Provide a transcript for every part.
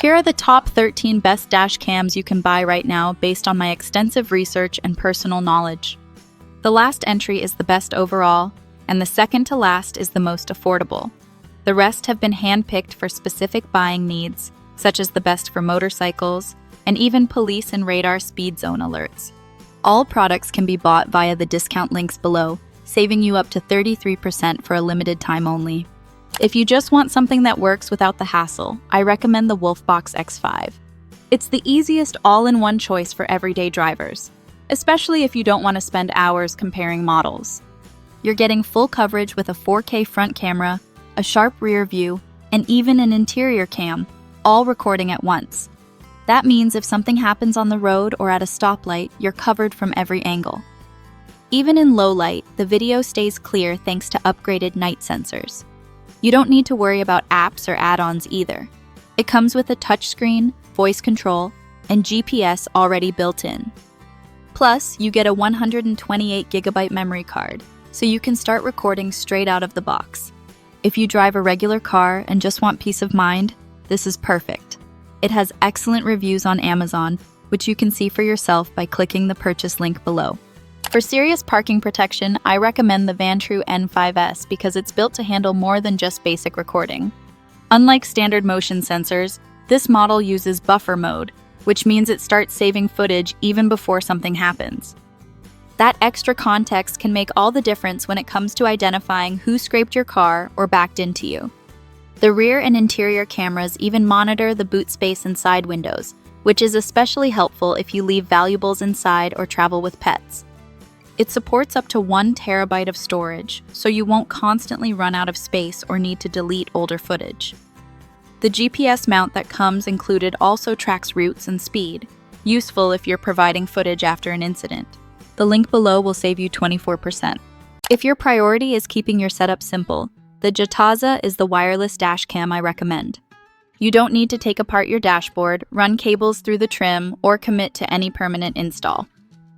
Here are the top 13 best dash cams you can buy right now based on my extensive research and personal knowledge. The last entry is the best overall, and the second to last is the most affordable. The rest have been handpicked for specific buying needs, such as the best for motorcycles, and even police and radar speed zone alerts. All products can be bought via the discount links below, saving you up to 33% for a limited time only. If you just want something that works without the hassle, I recommend the Wolfbox X5. It's the easiest all-in-one choice for everyday drivers, especially if you don't want to spend hours comparing models. You're getting full coverage with a 4K front camera, a sharp rear view, and even an interior cam, all recording at once. That means if something happens on the road or at a stoplight, you're covered from every angle. Even in low light, the video stays clear thanks to upgraded night sensors. You don't need to worry about apps or add-ons either. It comes with a touchscreen, voice control, and GPS already built in. Plus, you get a 128GB memory card, so you can start recording straight out of the box. If you drive a regular car and just want peace of mind, this is perfect. It has excellent reviews on Amazon, which you can see for yourself by clicking the purchase link below. For serious parking protection, I recommend the Vantrue N5S because it's built to handle more than just basic recording. Unlike standard motion sensors, this model uses buffer mode, which means it starts saving footage even before something happens. That extra context can make all the difference when it comes to identifying who scraped your car or backed into you. The rear and interior cameras even monitor the boot space and side windows, which is especially helpful if you leave valuables inside or travel with pets. It supports up to 1 terabyte of storage, so you won't constantly run out of space or need to delete older footage. The GPS mount that comes included also tracks routes and speed, useful if you're providing footage after an incident. The link below will save you 24%. If your priority is keeping your setup simple, the Jataza is the wireless dash cam I recommend. You don't need to take apart your dashboard, run cables through the trim, or commit to any permanent install.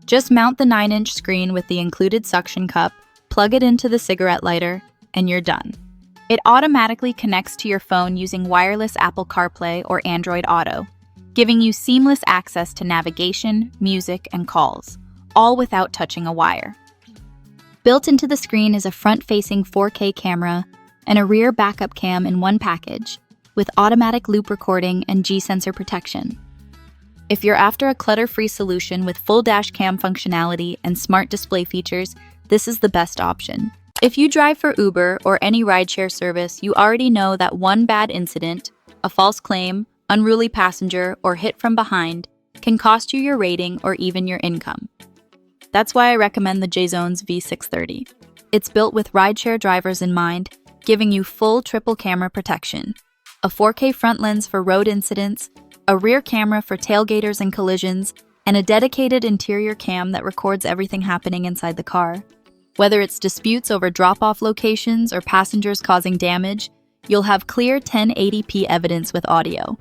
Just mount the 9-inch screen with the included suction cup, plug it into the cigarette lighter, and you're done. It automatically connects to your phone using wireless Apple CarPlay or Android Auto, giving you seamless access to navigation, music, and calls, all without touching a wire. Built into the screen is a front-facing 4K camera and a rear backup cam in one package, with automatic loop recording and G-sensor protection. If you're after a clutter-free solution with full dash cam functionality and smart display features, this is the best option. If you drive for Uber or any rideshare service, you already know that one bad incident, a false claim, unruly passenger, or hit from behind can cost you your rating or even your income. That's why I recommend the Jzones V630. It's built with rideshare drivers in mind, giving you full triple camera protection, a 4K front lens for road incidents, a rear camera for tailgaters and collisions, and a dedicated interior cam that records everything happening inside the car. Whether it's disputes over drop-off locations or passengers causing damage, you'll have clear 1080p evidence with audio.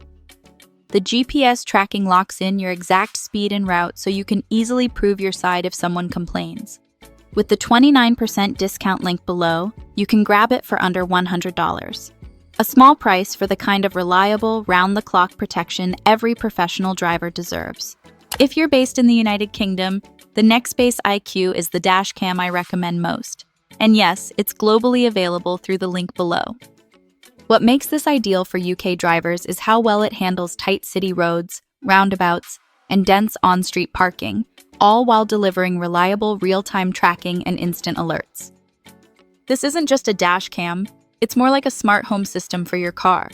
The GPS tracking locks in your exact speed and route so you can easily prove your side if someone complains. With the 29% discount link below, you can grab it for under $100. A small price for the kind of reliable, round-the-clock protection every professional driver deserves. If you're based in the United Kingdom, the NextBaseIQ is the dash cam I recommend most. And yes, it's globally available through the link below. What makes this ideal for UK drivers is how well it handles tight city roads, roundabouts, and dense on-street parking, all while delivering reliable real-time tracking and instant alerts. This isn't just a dash cam. It's more like a smart home system for your car.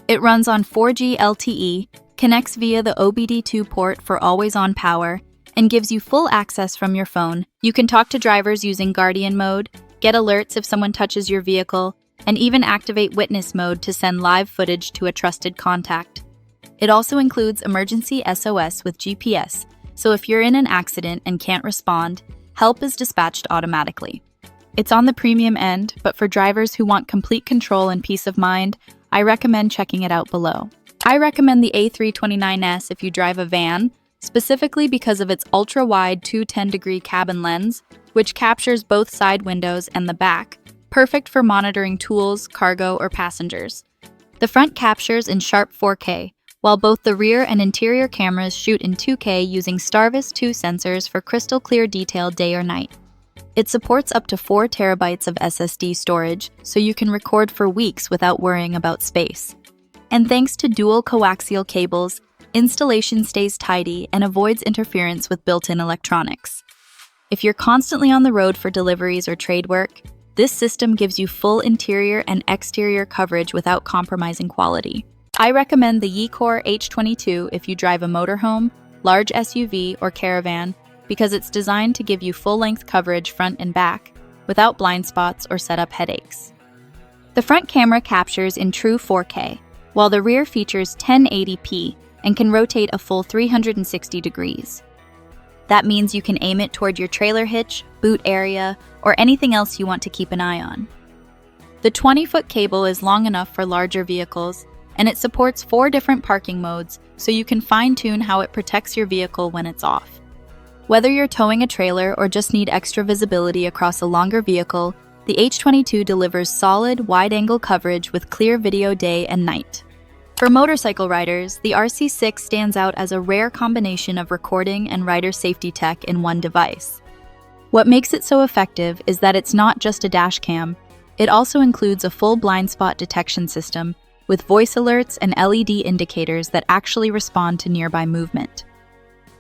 It runs on 4G LTE, connects via the OBD2 port for always-on power, and gives you full access from your phone. You can talk to drivers using Guardian mode, get alerts if someone touches your vehicle, and even activate witness mode to send live footage to a trusted contact. It also includes emergency SOS with GPS, so if you're in an accident and can't respond, help is dispatched automatically. It's on the premium end, but for drivers who want complete control and peace of mind, I recommend checking it out below. I recommend the A329S if you drive a van, specifically because of its ultra-wide 210-degree cabin lens, which captures both side windows and the back, perfect for monitoring tools, cargo, or passengers. The front captures in sharp 4K, while both the rear and interior cameras shoot in 2K using Starvis 2 sensors for crystal clear detail day or night. It supports up to 4 terabytes of SSD storage, so you can record for weeks without worrying about space. And thanks to dual coaxial cables, installation stays tidy and avoids interference with built-in electronics. If you're constantly on the road for deliveries or trade work, this system gives you full interior and exterior coverage without compromising quality. I recommend the YeeCore H22 if you drive a motorhome, large SUV, or caravan, because it's designed to give you full-length coverage front and back, without blind spots or setup headaches. The front camera captures in true 4K, while the rear features 1080p and can rotate a full 360 degrees. That means you can aim it toward your trailer hitch, boot area, or anything else you want to keep an eye on. The 20-foot cable is long enough for larger vehicles, and it supports 4 different parking modes, so you can fine-tune how it protects your vehicle when it's off. Whether you're towing a trailer or just need extra visibility across a longer vehicle, the H22 delivers solid, wide-angle coverage with clear video day and night. For motorcycle riders, the RC6 stands out as a rare combination of recording and rider safety tech in one device. What makes it so effective is that it's not just a dash cam, it also includes a full blind spot detection system with voice alerts and LED indicators that actually respond to nearby movement.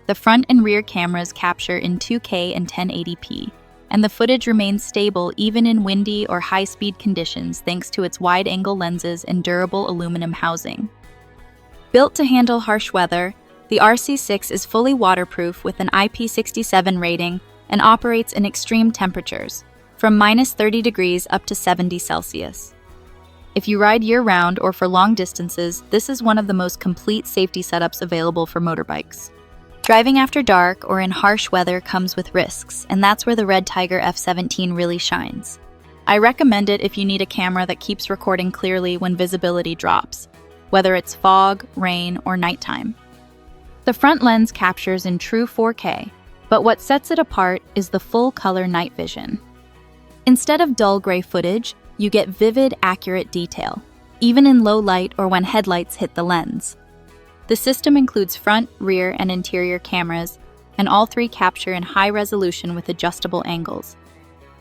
The front and rear cameras capture in 2K and 1080p, and the footage remains stable even in windy or high-speed conditions thanks to its wide-angle lenses and durable aluminum housing. Built to handle harsh weather, the RC6 is fully waterproof with an IP67 rating and operates in extreme temperatures, from -30 degrees up to 70 Celsius. If you ride year-round or for long distances, this is one of the most complete safety setups available for motorbikes. Driving after dark or in harsh weather comes with risks, and that's where the RedTiger F17 really shines. I recommend it if you need a camera that keeps recording clearly when visibility drops, whether it's fog, rain, or nighttime. The front lens captures in true 4K, but what sets it apart is the full-color night vision. Instead of dull gray footage, you get vivid, accurate detail, even in low light or when headlights hit the lens. The system includes front, rear, and interior cameras, and all 3 capture in high resolution with adjustable angles.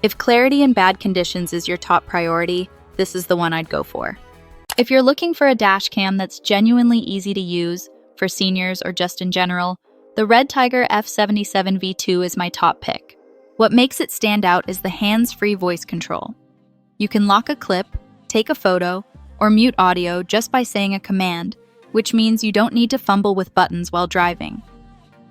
If clarity in bad conditions is your top priority, this is the one I'd go for. If you're looking for a dash cam that's genuinely easy to use, for seniors or just in general, the RedTiger F77 V2 is my top pick. What makes it stand out is the hands-free voice control. You can lock a clip, take a photo, or mute audio just by saying a command, which means you don't need to fumble with buttons while driving.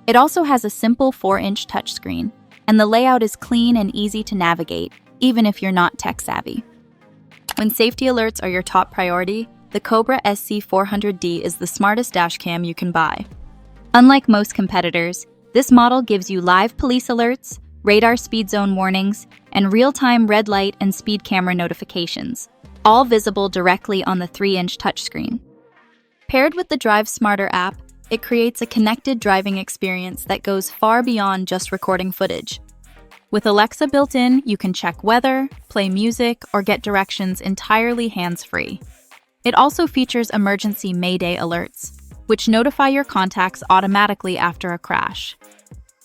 It also has a simple 4-inch touchscreen, and the layout is clean and easy to navigate, even if you're not tech-savvy. When safety alerts are your top priority, the Cobra SC400D is the smartest dashcam you can buy. Unlike most competitors, this model gives you live police alerts, radar speed zone warnings, and real-time red light and speed camera notifications, all visible directly on the 3-inch touchscreen. Paired with the Drive Smarter app, it creates a connected driving experience that goes far beyond just recording footage. With Alexa built in, you can check weather, play music, or get directions entirely hands-free. It also features emergency Mayday alerts, which notify your contacts automatically after a crash.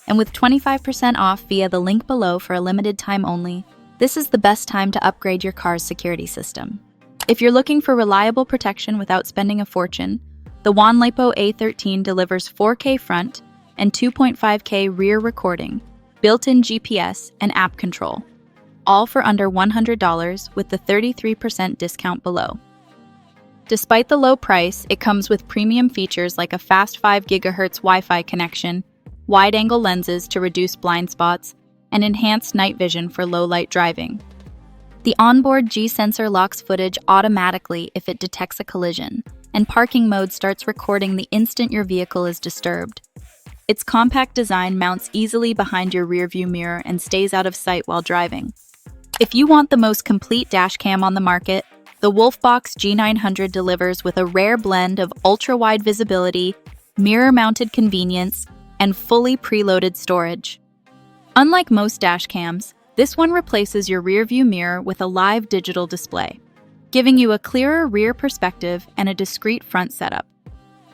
And with 25% off via the link below for a limited time only, this is the best time to upgrade your car's security system. If you're looking for reliable protection without spending a fortune, the Wanlipo A13 delivers 4K front and 2.5K rear recording, built-in GPS, and app control, all for under $100 with the 33% discount below. Despite the low price, it comes with premium features like a fast 5 GHz Wi-Fi connection, wide-angle lenses to reduce blind spots, and enhanced night vision for low-light driving. The onboard G-sensor locks footage automatically if it detects a collision, and parking mode starts recording the instant your vehicle is disturbed. Its compact design mounts easily behind your rearview mirror and stays out of sight while driving. If you want the most complete dashcam on the market, the Wolfbox G900 delivers with a rare blend of ultra-wide visibility, mirror-mounted convenience, and fully preloaded storage. Unlike most dashcams, this one replaces your rearview mirror with a live digital display, giving you a clearer rear perspective and a discreet front setup.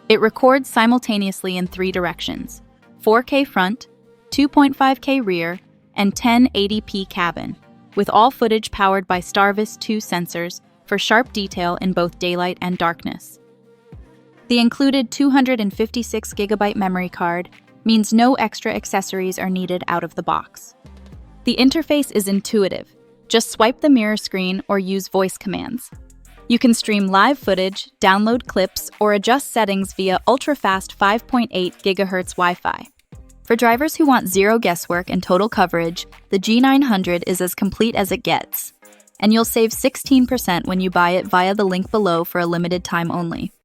It records simultaneously in 3 directions: 4K front, 2.5K rear, and 1080p cabin, with all footage powered by Starvis 2 sensors for sharp detail in both daylight and darkness. The included 256GB memory card means no extra accessories are needed out of the box. The interface is intuitive. Just swipe the mirror screen or use voice commands. You can stream live footage, download clips, or adjust settings via ultra-fast 5.8 GHz Wi-Fi. For drivers who want zero guesswork and total coverage, the G900 is as complete as it gets. And you'll save 16% when you buy it via the link below for a limited time only.